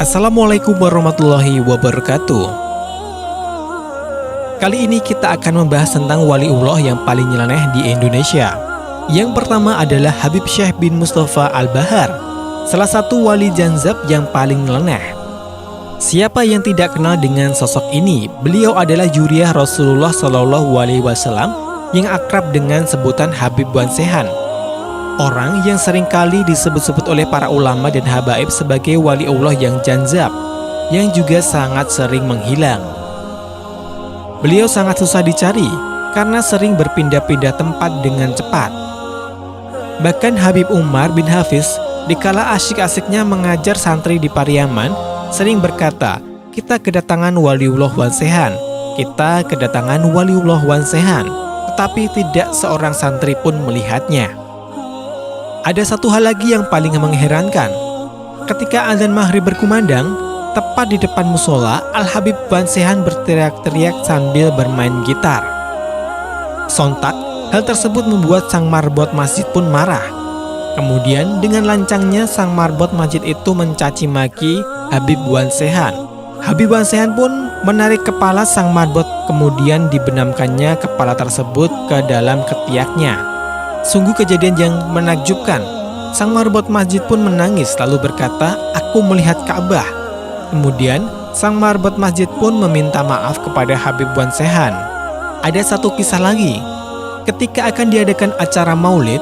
Assalamualaikum warahmatullahi wabarakatuh. Kali ini kita akan membahas tentang waliullah yang paling nyeleneh di Indonesia. Yang pertama adalah Habib Syekh bin Mustafa Al-Bahar, salah satu wali Janzab yang paling nyeleneh. Siapa yang tidak kenal dengan sosok ini? Beliau adalah juriah Rasulullah SAW yang akrab dengan sebutan Habib Wansehan. Orang yang seringkali disebut-sebut oleh para ulama dan habaib sebagai waliullah yang janzab, yang juga sangat sering menghilang. Beliau sangat susah dicari karena sering berpindah-pindah tempat dengan cepat. Bahkan Habib Umar bin Hafiz, dikala asyik-asyiknya mengajar santri di Pariaman, sering berkata, "Kita kedatangan waliullah Wansehan, kita kedatangan waliullah Wansehan," tetapi tidak seorang santri pun melihatnya. Ada satu hal lagi yang paling mengherankan. Ketika azan maghrib berkumandang, tepat di depan musola, Al-Habib Wansehan berteriak-teriak sambil bermain gitar. Sontak, hal tersebut membuat sang marbot masjid pun marah. Kemudian dengan lancangnya sang marbot masjid itu mencaci maki Habib Wansehan. Habib Wansehan pun menarik kepala sang marbot, kemudian dibenamkannya kepala tersebut ke dalam ketiaknya. Sungguh kejadian yang menakjubkan. Sang marbot masjid pun menangis lalu berkata, "Aku melihat Ka'bah." Kemudian sang marbot masjid pun meminta maaf kepada Habib Wansehan. Ada satu kisah lagi. Ketika akan diadakan acara maulid,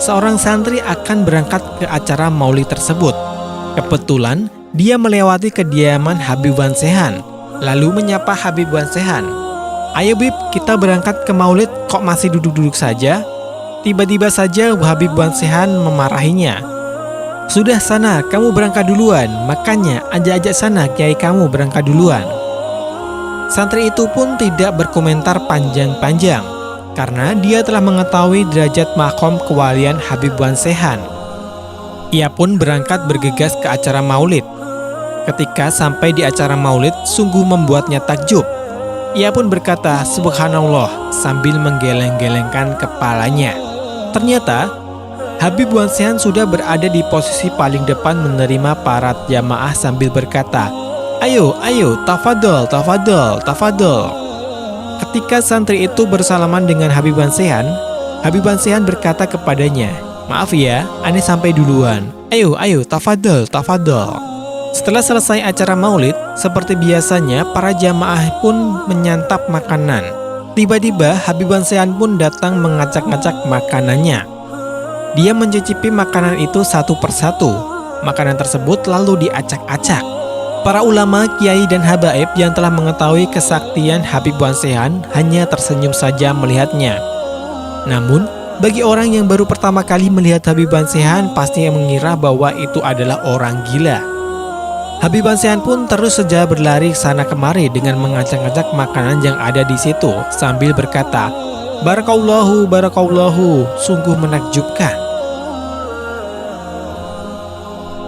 seorang santri akan berangkat ke acara maulid tersebut. Kebetulan dia melewati kediaman Habib Wansehan, lalu menyapa Habib Wansehan, "Ayo Bib, kita berangkat ke maulid, kok masih duduk-duduk saja?" Tiba-tiba saja Habib Wansehan memarahinya. "Sudah sana, kamu berangkat duluan, makanya ajak-ajak sana kiai kamu berangkat duluan." Santri itu pun tidak berkomentar panjang-panjang, karena dia telah mengetahui derajat makom kewalian Habib Wansehan. Ia pun berangkat bergegas ke acara maulid. Ketika sampai di acara maulid, sungguh membuatnya takjub. Ia pun berkata, "Subhanallah," sambil menggeleng-gelengkan kepalanya. Ternyata, Habib Wansehan sudah berada di posisi paling depan menerima para jamaah sambil berkata, "Ayo, ayo, tafadol, tafadol, tafadol." Ketika santri itu bersalaman dengan Habib Wansehan berkata kepadanya, "Maaf ya, aneh sampai duluan. Ayo, ayo, tafadol, tafadol." Setelah selesai acara maulid, seperti biasanya para jamaah pun menyantap makanan. Tiba-tiba Habib Wansehan pun datang mengacak-ngacak makanannya. Dia mencicipi makanan itu satu persatu. Makanan tersebut lalu diacak-acak. Para ulama, kiai dan habaib yang telah mengetahui kesaktian Habib Wansehan hanya tersenyum saja melihatnya. Namun, bagi orang yang baru pertama kali melihat Habib Wansehan pasti mengira bahwa itu adalah orang gila. Habib Wansehan pun terus saja berlari sana kemari dengan mengacak-acak makanan yang ada di situ sambil berkata, "Barakallahu, barakallahu," sungguh menakjubkan.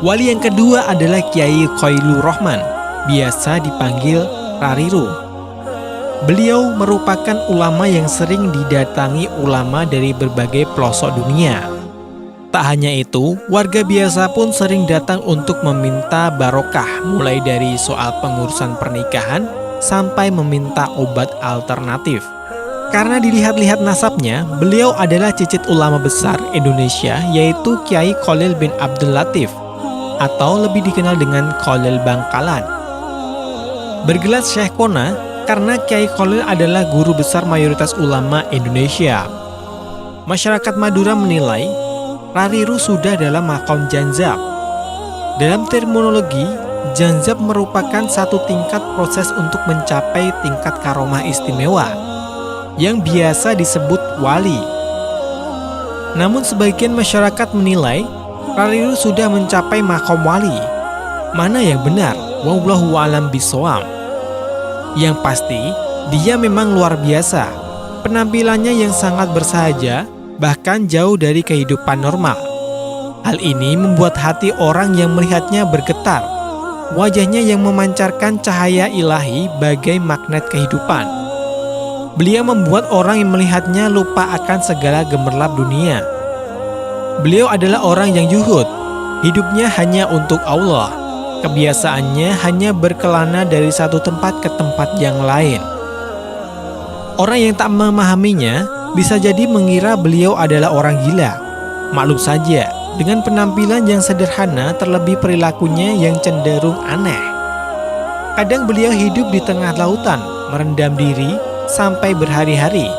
Wali yang kedua adalah Kiai Khoilur Rahman, biasa dipanggil Rariru. Beliau merupakan ulama yang sering didatangi ulama dari berbagai pelosok dunia. Tak hanya itu, warga biasa pun sering datang untuk meminta barokah, mulai dari soal pengurusan pernikahan sampai meminta obat alternatif. Karena dilihat-lihat nasabnya, beliau adalah cicit ulama besar Indonesia, yaitu Kiai Khalil bin Abdul Latif, atau lebih dikenal dengan Khalil Bangkalan. Bergelar Syekh Kona karena Kiai Khalil adalah guru besar mayoritas ulama Indonesia. Masyarakat Madura menilai Rariru sudah dalam makom janzab. Dalam terminologi, janzab merupakan satu tingkat proses untuk mencapai tingkat karomah istimewa yang biasa disebut wali. Namun sebagian masyarakat menilai Rariru sudah mencapai makom wali. Mana yang benar? Wallahu a'lam bishawab. Yang pasti, dia memang luar biasa. Penampilannya yang sangat bersahaja, bahkan jauh dari kehidupan normal. Hal ini membuat hati orang yang melihatnya bergetar. Wajahnya yang memancarkan cahaya ilahi bagai magnet kehidupan. Beliau membuat orang yang melihatnya lupa akan segala gemerlap dunia. Beliau adalah orang yang zuhud, hidupnya hanya untuk Allah. Kebiasaannya hanya berkelana dari satu tempat ke tempat yang lain. Orang yang tak memahaminya bisa jadi mengira beliau adalah orang gila. Maklum saja, dengan penampilan yang sederhana terlebih perilakunya yang cenderung aneh. Kadang beliau hidup di tengah lautan, merendam diri sampai berhari-hari.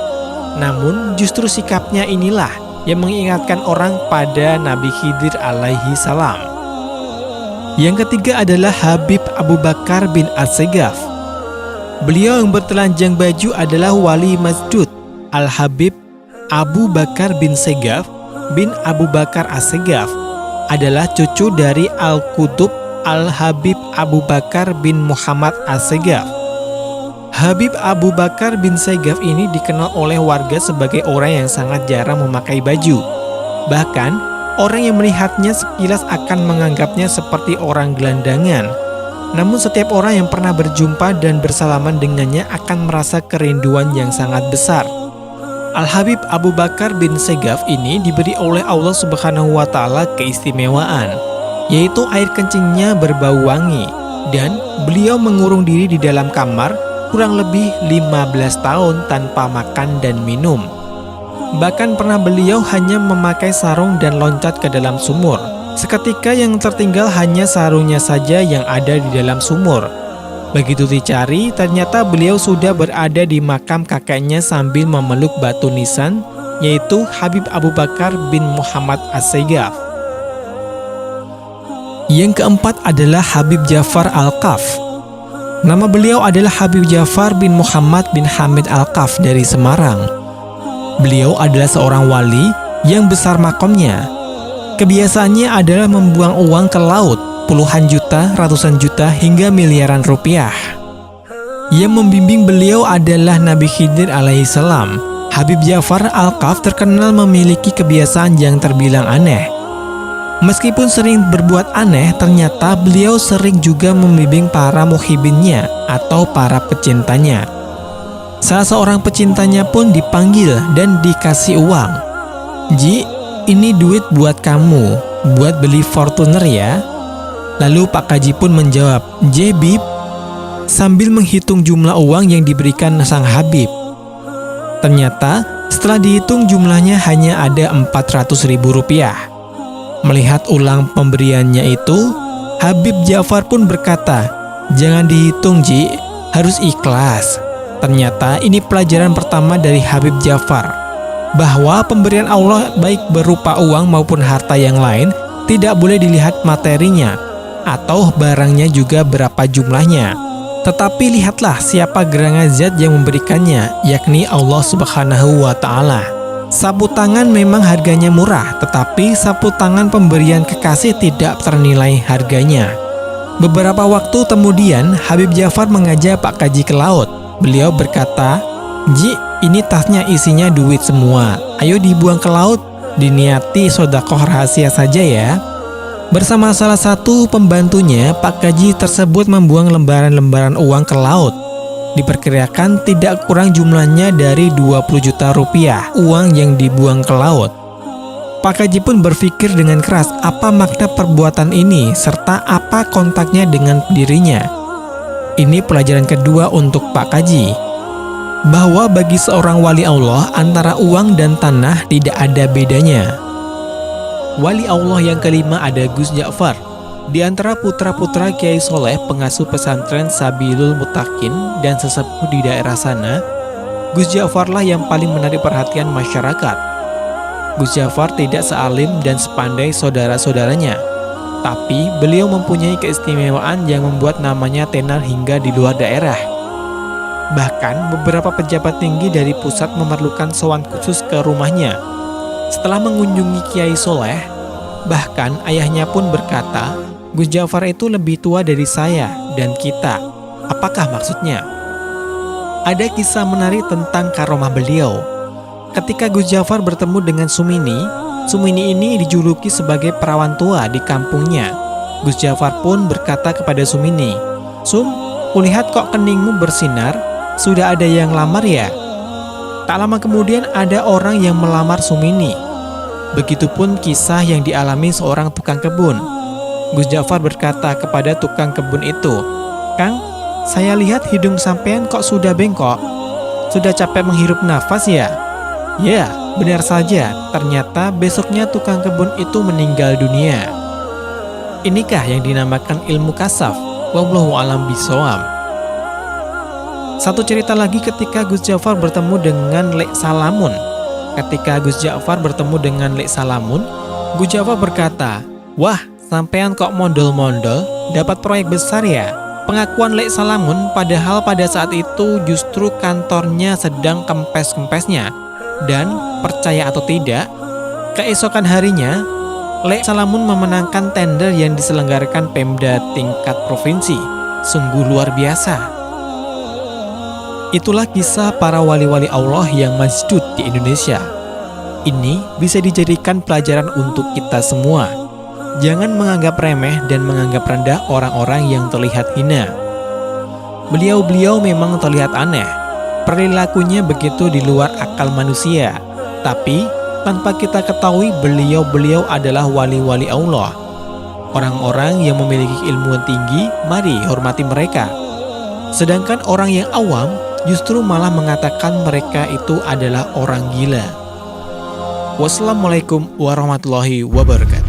Namun justru sikapnya inilah yang mengingatkan orang pada Nabi Khidir alaihi salam. Yang ketiga adalah Habib Abu Bakar bin As-Segaf. Beliau yang bertelanjang baju adalah wali Masjud Al-Habib Abu Bakar bin Segaf bin Abu Bakar As-Segaf, adalah cucu dari Al-Qutub Al-Habib Abu Bakar bin Muhammad As-Segaf. Habib Abu Bakar bin Segaf ini dikenal oleh warga sebagai orang yang sangat jarang memakai baju. Bahkan, orang yang melihatnya sekilas akan menganggapnya seperti orang gelandangan. Namun setiap orang yang pernah berjumpa dan bersalaman dengannya akan merasa kerinduan yang sangat besar. Al-Habib Abu Bakar bin Segaf ini diberi oleh Allah Subhanahu wa Ta'ala keistimewaan, yaitu air kencingnya berbau wangi, dan beliau mengurung diri di dalam kamar kurang lebih 15 tahun tanpa makan dan minum. Bahkan pernah beliau hanya memakai sarung dan loncat ke dalam sumur. Seketika yang tertinggal hanya sarungnya saja yang ada di dalam sumur. Begitu dicari, ternyata beliau sudah berada di makam kakeknya sambil memeluk batu nisan, yaitu Habib Abu Bakar bin Muhammad As-Segaf. Yang keempat adalah Habib Ja'far Al-Kaf. Nama beliau adalah Habib Ja'far bin Muhammad bin Hamid Al-Kaf dari Semarang. Beliau adalah seorang wali yang besar makomnya. Kebiasaannya adalah membuang uang ke laut, puluhan juta, ratusan juta, hingga miliaran rupiah. Yang membimbing beliau adalah Nabi Khidir alaihissalam. Habib Ja'far Al-Kaf terkenal memiliki kebiasaan yang terbilang aneh. Meskipun sering berbuat aneh, ternyata beliau sering juga membimbing para muhibinnya atau para pecintanya. Salah seorang pecintanya pun dipanggil dan dikasih uang. "Ji, ini duit buat kamu, buat beli Fortuner ya." Lalu Pak Kaji pun menjawab, "J Bib," sambil menghitung jumlah uang yang diberikan sang Habib. Ternyata setelah dihitung jumlahnya hanya ada 400.000 rupiah. Melihat ulang pemberiannya itu, Habib Ja'far pun berkata, "Jangan dihitung Ji, harus ikhlas." Ternyata ini pelajaran pertama dari Habib Ja'far, bahwa pemberian Allah baik berupa uang maupun harta yang lain tidak boleh dilihat materinya atau barangnya juga berapa jumlahnya. Tetapi lihatlah siapa gerangan zat yang memberikannya, yakni Allah Subhanahu wa Ta'ala. Sapu tangan memang harganya murah, tetapi sapu tangan pemberian kekasih tidak ternilai harganya. Beberapa waktu kemudian, Habib Ja'far mengajak Pak Kaji ke laut. Beliau berkata, "Ji, ini tasnya isinya duit semua. Ayo dibuang ke laut, diniati sedekah rahasia saja ya." Bersama salah satu pembantunya, Pak Kaji tersebut membuang lembaran-lembaran uang ke laut. Diperkirakan tidak kurang jumlahnya dari 20 juta rupiah uang yang dibuang ke laut. Pak Kaji pun berpikir dengan keras apa makna perbuatan ini serta apa kontaknya dengan dirinya. Ini pelajaran kedua untuk Pak Kaji, bahwa bagi seorang wali Allah antara uang dan tanah tidak ada bedanya. Wali Allah yang kelima ada Gus Ja'far. Di antara putra-putra Kiai Soleh, pengasuh pesantren Sabilul Mutakin dan sesepuh di daerah sana, Gus Ja'farlah yang paling menarik perhatian masyarakat. Gus Ja'far tidak sealim dan sepandai saudara-saudaranya, tapi beliau mempunyai keistimewaan yang membuat namanya tenar hingga di luar daerah. Bahkan beberapa pejabat tinggi dari pusat memerlukan sowan khusus ke rumahnya. Setelah mengunjungi Kiai Soleh, bahkan ayahnya pun berkata, "Gus Ja'far itu lebih tua dari saya dan kita. Apakah maksudnya?" Ada kisah menarik tentang karomah beliau. Ketika Gus Ja'far bertemu dengan Sumini, Sumini ini dijuluki sebagai perawan tua di kampungnya. Gus Ja'far pun berkata kepada Sumini, "Sum, kulihat kok keningmu bersinar, sudah ada yang lamar ya?" Tak lama kemudian ada orang yang melamar Sumini. Begitupun kisah yang dialami seorang tukang kebun. Gus Ja'far berkata kepada tukang kebun itu, "Kang, saya lihat hidung sampean kok sudah bengkok. Sudah capek menghirup nafas ya?" Ya, benar saja, ternyata besoknya tukang kebun itu meninggal dunia. Inikah yang dinamakan ilmu kasaf? Wallahu a'lam bishawab. Satu cerita lagi ketika Gus Ja'far bertemu dengan Lek Salamun. Ketika Gus Ja'far bertemu dengan Lek Salamun, Gus Ja'far berkata, "Wah, sampean kok mondol-mondol, dapat proyek besar ya?" Pengakuan Lek Salamun padahal pada saat itu justru kantornya sedang kempes-kempesnya. Dan percaya atau tidak, keesokan harinya, Lek Salamun memenangkan tender yang diselenggarakan Pemda tingkat provinsi. Sungguh luar biasa. Itulah kisah para wali-wali Allah yang masjud di Indonesia. Ini bisa dijadikan pelajaran untuk kita semua. Jangan menganggap remeh dan menganggap rendah orang-orang yang terlihat hina. Beliau-beliau memang terlihat aneh. Perilakunya begitu di luar akal manusia. Tapi, tanpa kita ketahui beliau-beliau adalah wali-wali Allah. Orang-orang yang memiliki ilmu tinggi, mari hormati mereka. Sedangkan orang yang awam justru malah mengatakan mereka itu adalah orang gila. Wassalamualaikum warahmatullahi wabarakatuh.